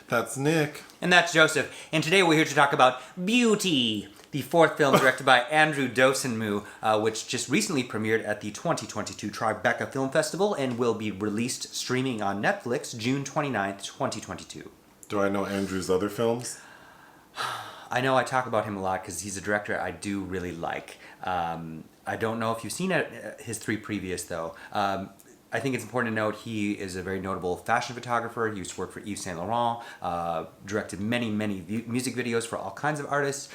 That's Nick. And that's Joseph. And today we're here to talk about Beauty, the fourth film directed by Andrew Dosunmu, which just recently premiered at the 2022 Tribeca Film Festival and will be released streaming on Netflix June 29th, 2022. Do I know Andrew's other films? I know I talk about him a lot because he's a director I do really like. I don't know if you've seen his three previous, though. I think it's important to note he is a very notable fashion photographer. He used to work for Yves Saint Laurent, directed many music videos for all kinds of artists.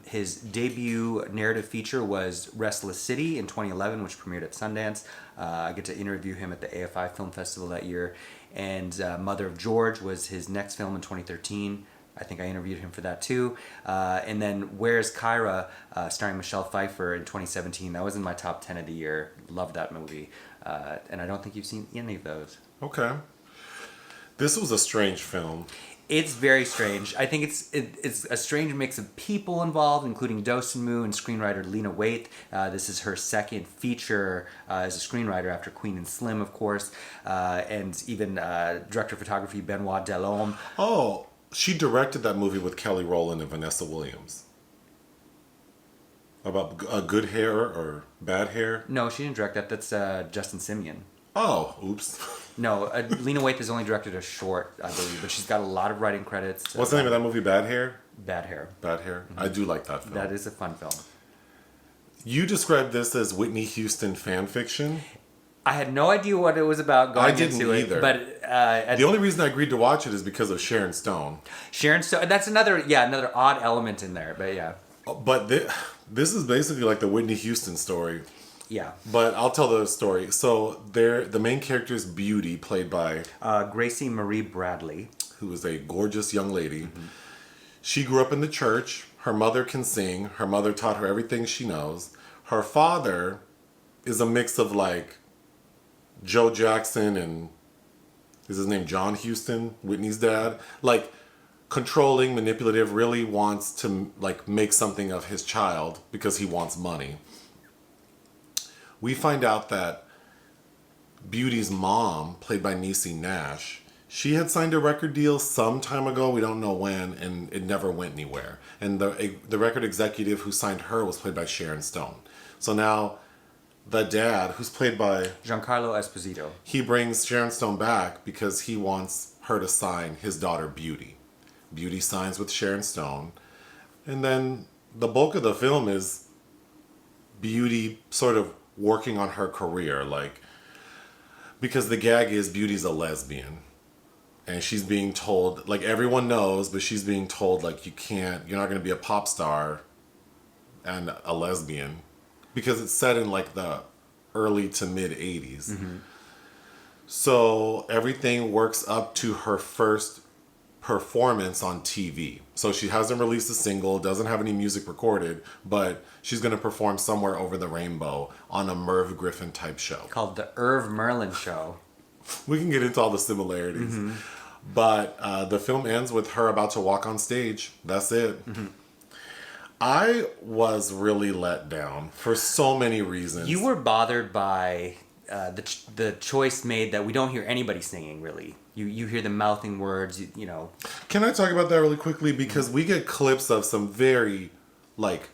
His debut narrative feature was Restless City in 2011, which premiered at Sundance. I get to interview him at the AFI Film Festival that year. And Mother of George was his next film in 2013. I think I interviewed him for that too. And then Where's Kyra, starring Michelle Pfeiffer in 2017. That was in my top 10 of the year. Loved that movie. And I don't think you've seen any of those. Okay. This was a strange film. It's very strange. I think it's a strange mix of people involved, including Dosunmu and screenwriter Lena Waithe. This is her second feature as a screenwriter after Queen and Slim, of course. And even director of photography Benoit Delhomme. Oh, she directed that movie with Kelly Rowland and Vanessa Williams. About good hair or bad hair? No, she didn't direct that. That's Justin Simien. Oh, oops. No, Lena Waithe has only directed a short, I believe, but she's got a lot of writing credits. What's the name of that movie? Bad Hair? Bad Hair. Bad Hair? Mm-hmm. I do like that film. That is a fun film. You described this as Whitney Houston fan fiction? I had no idea what it was about going into it. I didn't either. But the only reason I agreed to watch it is because of Sharon Stone. Sharon Stone, that's another odd element in there, but yeah. But this is basically like the Whitney Houston story. Yeah. But I'll tell the story. So the main character is Beauty, played by Gracie Marie Bradley, who is a gorgeous young lady. Mm-hmm. She grew up in the church. Her mother can sing. Her mother taught her everything she knows. Her father is a mix of like Joe Jackson and is his name John Houston, Whitney's dad. Like controlling, manipulative, really wants to like make something of his child because he wants money. We find out that Beauty's mom, played by Niecy Nash, she had signed a record deal some time ago, we don't know when, and it never went anywhere. And the record executive who signed her was played by Sharon Stone. So now the dad, who's played by Giancarlo Esposito, he brings Sharon Stone back because he wants her to sign his daughter Beauty. Beauty signs with Sharon Stone. And then the bulk of the film is Beauty sort of working on her career, like, because the gag is Beauty's a lesbian. And she's being told, like, everyone knows, but she's being told, like, you're not going to be a pop star and a lesbian. Because it's set in, like, the early to mid 80s. Mm-hmm. So everything works up to her first performance on TV. So she hasn't released a single, doesn't have any music recorded, but she's going to perform somewhere over the rainbow on a Merv Griffin type show. Called the Irv Merlin Show. We can get into all the similarities. Mm-hmm. But the film ends with her about to walk on stage. That's it. Mm-hmm. I was really let down for so many reasons. You were bothered by the choice made that we don't hear anybody singing, really. You hear them mouthing words, you know. Can I talk about that really quickly? Because we get clips of some very, like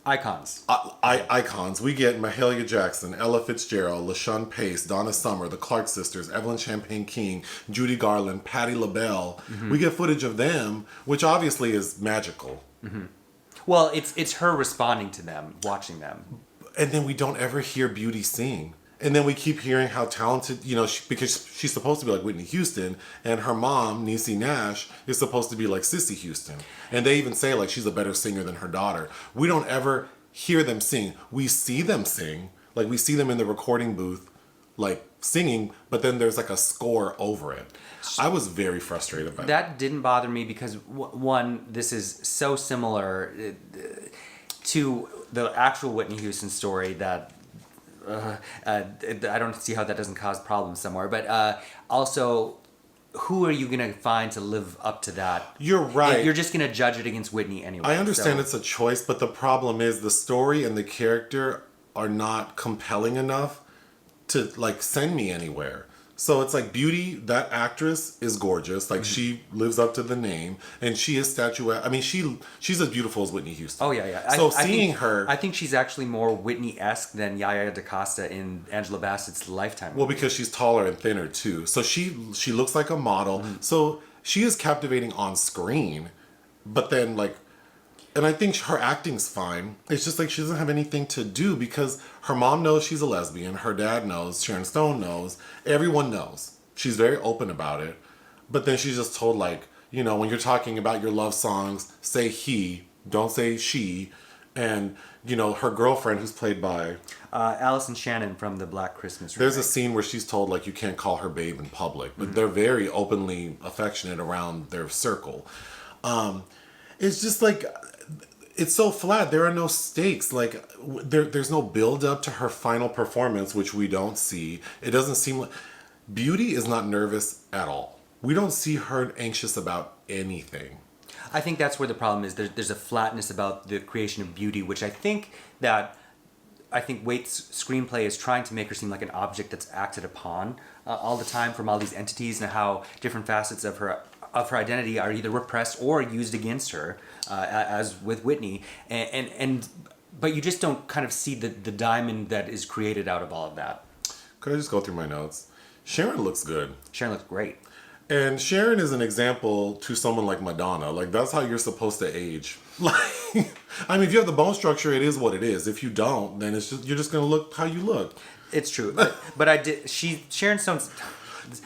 icons. Icons. We get Mahalia Jackson, Ella Fitzgerald, LaShawn Pace, Donna Summer, the Clark sisters, Evelyn Champagne King, Judy Garland, Patti LaBelle. Mm-hmm. We get footage of them, which obviously is magical. Mm-hmm. Well, it's her responding to them, watching them. And then we don't ever hear Beauty sing. And then we keep hearing how talented, because she's supposed to be like Whitney Houston, and her mom, Niecy Nash, is supposed to be like Cissy Houston. And they even say like she's a better singer than her daughter. We don't ever hear them sing. We see them sing, like we see them in the recording booth, like singing, but then there's like a score over it. I was very frustrated by that. That didn't bother me because one, this is so similar to the actual Whitney Houston story that I don't see how that doesn't cause problems somewhere. But also, who are you going to find to live up to that? You're right. You're just going to judge it against Whitney anyway. I understand it's a choice, but the problem is the story and the character are not compelling enough to like send me anywhere. So it's like Beauty, that actress is gorgeous. Like she lives up to the name, and she is statuette. I mean, she's as beautiful as Whitney Houston. Oh yeah. So I seeing think, her, I think she's actually more Whitney-esque than Yaya DaCosta in Angela Bassett's Lifetime. well, because she's taller and thinner too. So she looks like a model. So she is captivating on screen, but then like, and I think her acting's fine. It's just like she doesn't have anything to do because her mom knows she's a lesbian. Her dad knows. Sharon Stone knows. Everyone knows. She's very open about it. But then she's just told like, you know, when you're talking about your love songs, say he, don't say she. And, you know, her girlfriend who's played by... Aleyse Shannon from the Black Christmas remake. There's a scene where she's told like you can't call her babe in public. But they're very openly affectionate around their circle. It's just like... It's so flat. There are no stakes. Like there's no build up to her final performance, which we don't see. It doesn't seem like Beauty is not nervous at all. We don't see her anxious about anything. I think that's where the problem is. There's a flatness about the creation of Beauty, which I think Waithe's screenplay is trying to make her seem like an object that's acted upon all the time from all these entities, and how different facets of her identity are either repressed or used against her, as with Whitney, but you just don't kind of see the diamond that is created out of all of that. Could I just go through my notes? Sharon looks good. Sharon looks great. And Sharon is an example to someone like Madonna. Like, that's how you're supposed to age. Like, I mean, if you have the bone structure, it is what it is. If you don't, then you're just going to look how you look. It's true. But Sharon Stone's...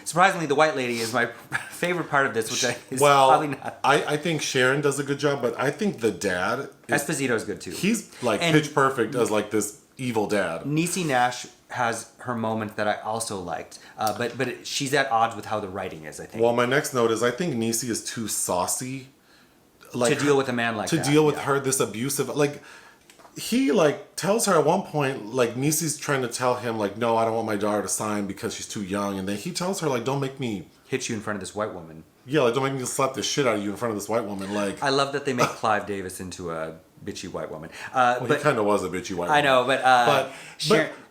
Surprisingly, the white lady is my favorite part of this, which is probably not. I think Sharon does a good job, but I think the dad... Esposito's good, too. He's, like, pitch perfect as, like, this evil dad. Niecy Nash has her moment that I also liked, but she's at odds with how the writing is, I think. Well, my next note is I think Niecy is too saucy. Like, to deal with a man like that. To deal with her, this abusive... Like, he, like, tells her at one point, like, Niecy's trying to tell him, like, no, I don't want my daughter to sign because she's too young. And then he tells her, like, don't make me... hit you in front of this white woman. Yeah, like, don't make me slap the shit out of you in front of this white woman. Like, I love that they make Clive Davis into a bitchy white woman. Well, he kind of was a bitchy white woman. I know,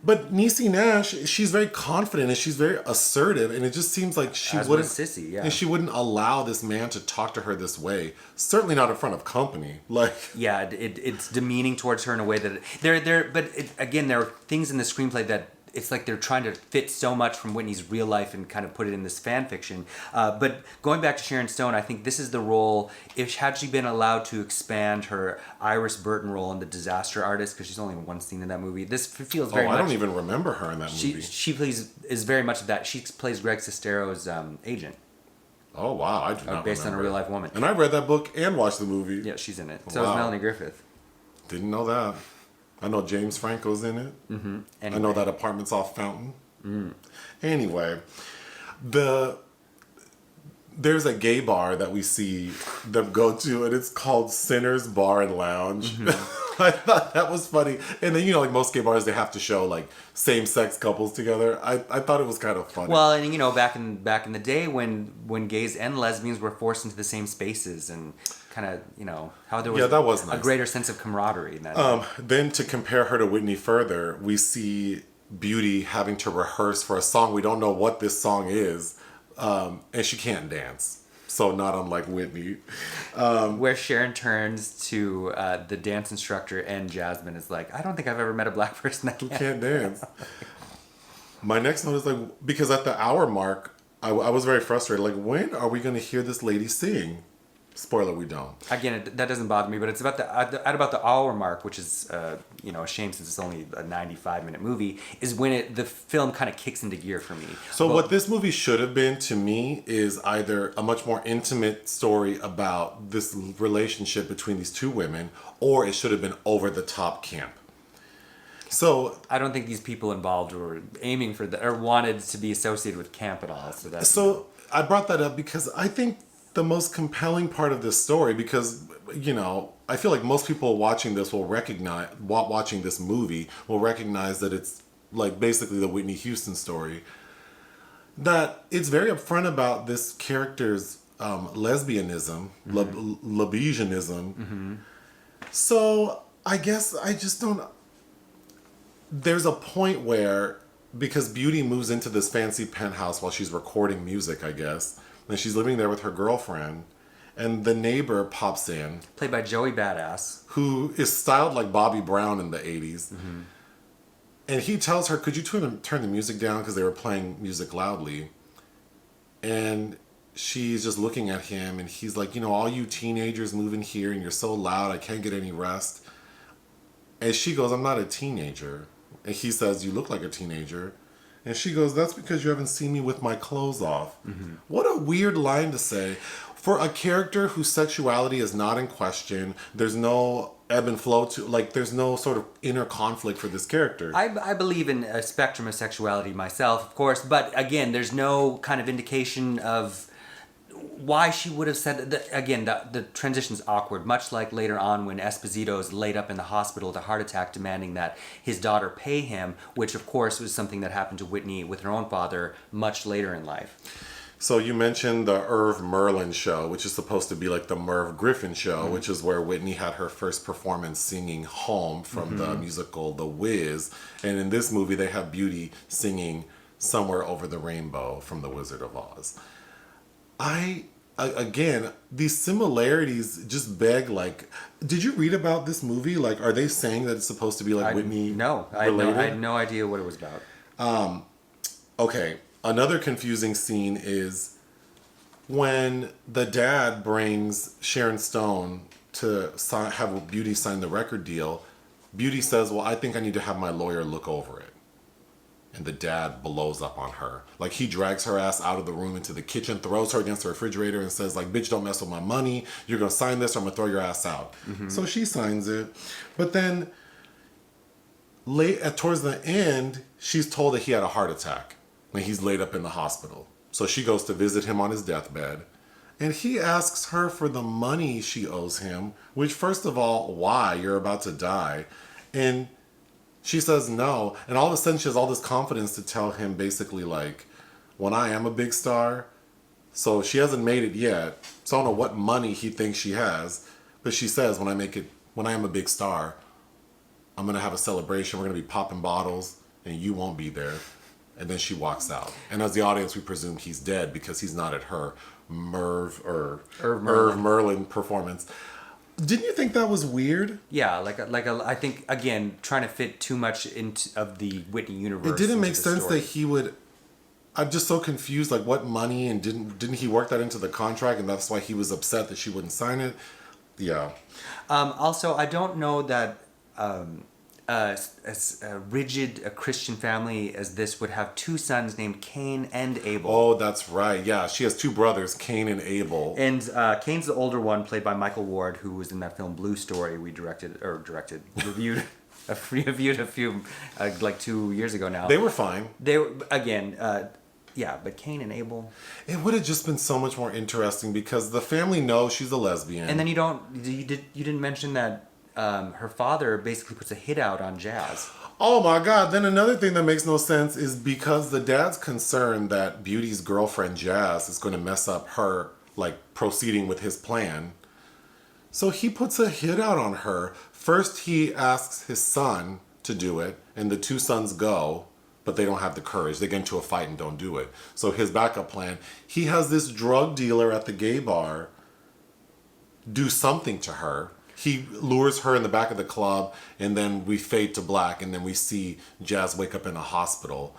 but Niecy Nash, she's very confident and she's very assertive, and it just seems like she wouldn't... Cissy, yeah. And she wouldn't allow this man to talk to her this way. Certainly not in front of company. Like... Yeah, it's demeaning towards her in a way that... Again, there are things in the screenplay that it's like they're trying to fit so much from Whitney's real life and kind of put it in this fan fiction. But going back to Sharon Stone, I think this is the role, had she been allowed to expand her Iris Burton role in The Disaster Artist, because she's only in one scene in that movie, this feels very much... I don't even remember her in that movie. She is very much of that. She plays Greg Sestero's agent. Oh, wow. I do not based on a real life woman. And I read that book and watched the movie. Yeah, she's in it. So is Melanie Griffith. Didn't know that. I know James Franco's in it. Mm-hmm. Anyway. I know that apartment's off Fountain. Anyway, there's a gay bar that we see them go to, and it's called Sinners Bar and Lounge. Mm-hmm. I thought that was funny. And then, like most gay bars, they have to show like same-sex couples together. I thought it was kind of funny. Well, and back in the day when gays and lesbians were forced into the same spaces, and kind of, how there was, that was nice. A greater sense of camaraderie in that. Then to compare her to Whitney further, we see Beauty having to rehearse for a song. We don't know what this song is, and she can't dance. So not unlike Whitney. Where Sharon turns to the dance instructor, and Jasmine is like, I don't think I've ever met a black person that can't dance. My next note is like, because at the hour mark, I was very frustrated. Like, when are we going to hear this lady sing? Spoiler, we don't. Again, that doesn't bother me, but it's about the hour mark, which is a shame since it's only a 95-minute movie, is when the film kind of kicks into gear for me. So what this movie should have been to me is either a much more intimate story about this relationship between these two women, or it should have been over the top camp. So I don't think these people involved were aiming for or wanted to be associated with camp at all. So I brought that up because I think the most compelling part of this story, because I feel like most people watching this watching this movie will recognize that it's like basically the Whitney Houston story, that it's very upfront about this character's lesbianism, lesbianism. Mm-hmm. So I guess I just don't... There's a point where because Beauty moves into this fancy penthouse while she's recording music, I guess. And she's living there with her girlfriend. And the neighbor pops in, Played by Joey Badass. who is styled like Bobby Brown in the 80s. Mm-hmm. And he tells her, could you turn the music down? Because they were playing music loudly. And she's just looking at him, and he's like, all you teenagers move in here, and you're so loud, I can't get any rest. And she goes, I'm not a teenager. And he says, you look like a teenager. And she goes, that's because you haven't seen me with my clothes off. Mm-hmm. What a weird line to say. For a character whose sexuality is not in question, there's no ebb and flow to, there's no sort of inner conflict for this character. I believe in a spectrum of sexuality myself, of course, but again, there's no kind of indication of why she would have said that. Again, the transition's awkward, much like later on when Esposito's laid up in the hospital with a heart attack, demanding that his daughter pay him, which of course was something that happened to Whitney with her own father much later in life. So you mentioned the Irv Merlin show, which is supposed to be like the Merv Griffin show, mm-hmm. which is where Whitney had her first performance singing Home from mm-hmm. the musical The Wiz. And in this movie, they have Beauty singing Somewhere Over the Rainbow from The Wizard of Oz. Again, these similarities just beg, did you read about this movie? Are they saying that it's supposed to be Whitney related? I had no idea what it was about. Okay. Another confusing scene is when the dad brings Sharon Stone to have Beauty sign the record deal. Beauty says, well, I think I need to have my lawyer look over it. And the dad blows up on her. He drags her ass out of the room into the kitchen, throws her against the refrigerator and says, bitch, don't mess with my money. You're going to sign this or I'm going to throw your ass out. Mm-hmm. So she signs it. But then towards the end, she's told that he had a heart attack. And he's laid up in the hospital. So she goes to visit him on his deathbed. And he asks her for the money she owes him, which, first of all, why? You're about to die. And she says no. And all of a sudden, she has all this confidence to tell him basically, when I am a big star. So she hasn't made it yet. So I don't know what money he thinks she has. But she says, when I am a big star, I'm going to have a celebration. We're going to be popping bottles, and you won't be there. And then she walks out. And as the audience, we presume he's dead because he's not at her Irv Merlin performance. Didn't you think that was weird? Yeah, I think, again, trying to fit too much of the Whitney universe. It didn't make sense that he would. I'm just so confused. What money, and didn't he work that into the contract, and that's why he was upset that she wouldn't sign it? Yeah. Also, I don't know that as rigid a Christian family as this would have two sons named Cain and Abel. Oh, that's right. Yeah, she has two brothers, Cain and Abel. And Cain's the older one, played by Michael Ward, who was in that film Blue Story we reviewed a few 2 years ago now. They were fine. They were, again, but Cain and Abel. It would have just been so much more interesting because the family knows she's a lesbian. And then you didn't mention that her father basically puts a hit out on Jazz. Oh my God. Then another thing that makes no sense is because the dad's concerned that Beauty's girlfriend Jazz is going to mess up her, proceeding with his plan. So he puts a hit out on her. First, he asks his son to do it, and the two sons go, but they don't have the courage. They get into a fight and don't do it. So his backup plan, he has this drug dealer at the gay bar do something to her. He lures her in the back of the club, and then we fade to black, and then we see Jazz wake up in a hospital.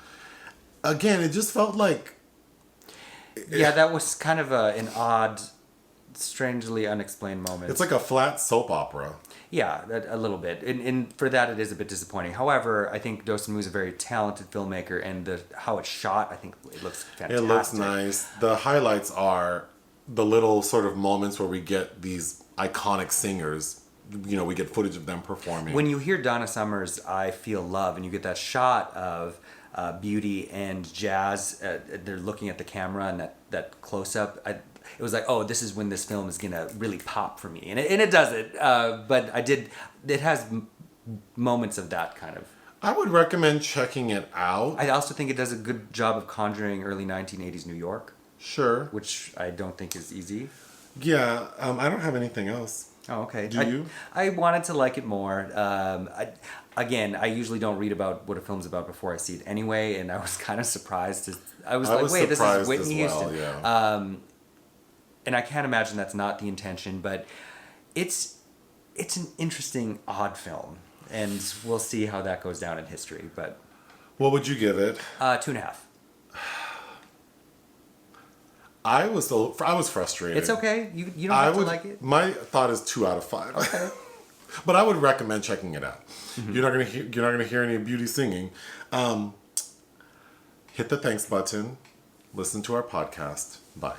Again, it just felt like... Yeah, that was kind of an odd, strangely unexplained moment. It's like a flat soap opera. Yeah, a little bit. And for that, it is a bit disappointing. However, I think Dosunmu is a very talented filmmaker, and how it's shot, I think it looks fantastic. It looks nice. The highlights are the little sort of moments where we get these iconic singers. We get footage of them performing. When you hear Donna Summer's I Feel Love, and you get that shot of Beauty and Jazz, they're looking at the camera, and that close-up, it was like, oh, this is when this film is going to really pop for me. And it doesn't. But it has moments of that kind of. I would recommend checking it out. I also think it does a good job of conjuring early 1980s New York. Sure. Which I don't think is easy. Yeah, I don't have anything else. Oh, okay. Do you? I wanted to like it more. again, I usually don't read about what a film's about before I see it anyway, and I was kind of surprised. I was like, wait, this is Whitney Houston. Yeah. And I can't imagine that's not the intention, but it's an interesting, odd film, and we'll see how that goes down in history. But what would you give it? 2.5. I was frustrated. It's okay. You don't have to like it. My thought is 2 out of 5. Okay. But I would recommend checking it out. Mm-hmm. You're not gonna hear any beauty singing. Hit the thanks button. Listen to our podcast. Bye.